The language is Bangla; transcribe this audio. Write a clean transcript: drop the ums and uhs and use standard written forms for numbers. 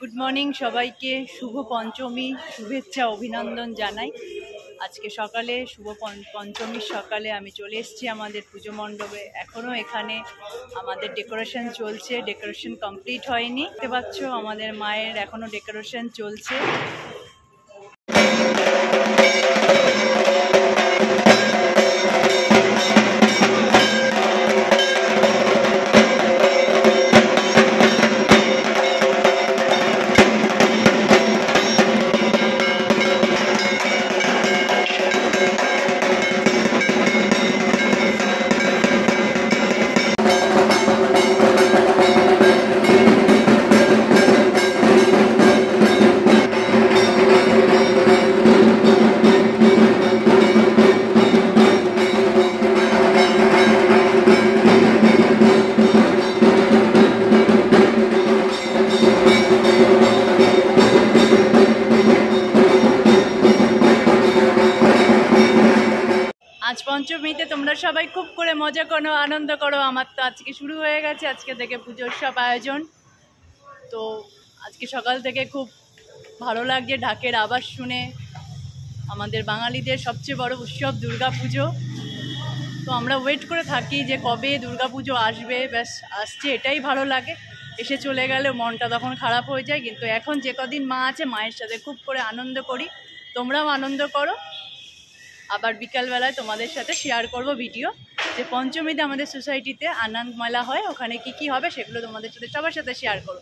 গুড মর্নিং সবাইকে। শুভ পঞ্চমী শুভেচ্ছা অভিনন্দন জানাই। আজকে সকালে শুভ পঞ্চমীর সকালে আমি চলে এসেছি আমাদের পুজো মণ্ডপে। এখনও এখানে আমাদের ডেকোরেশন চলছে, ডেকোরেশন কমপ্লিট হয়নি। দেখতে পাচ্ছ আমাদের মায়ের এখনও ডেকোরেশন চলছে। আজ পঞ্চমীতে তোমরা সবাই খুব করে মজা করো, আনন্দ করো। আমার তো আজকে শুরু হয়ে গেছে, আজকে থেকে পুজোর সব আয়োজন। তো আজকে সকাল থেকে খুব ভালো লাগছে ঢাকের আওয়াজ শুনে। আমাদের বাঙালিদের সবচেয়ে বড় উৎসব দুর্গাপুজো। তো আমরা ওয়েট করে থাকি যে কবে দুর্গাপুজো আসবে, ব্যাস আসছে এটাই ভালো লাগে। এসে চলে গেলে মনটা তখন খারাপ হয়ে যায়। কিন্তু এখন যে কদিন মা আছে, মায়ের সাথে খুব করে আনন্দ করি। তোমরাও আনন্দ করো। আবার বিকালবেলায় তোমাদের সাথে শেয়ার করব ভিডিও, যে পঞ্চমীতে আমাদের সোসাইটিতে আনন্দ মেলা হয়, ওখানে কি কি হবে সেগুলো তোমাদের সাথে সবার সাথে শেয়ার করো।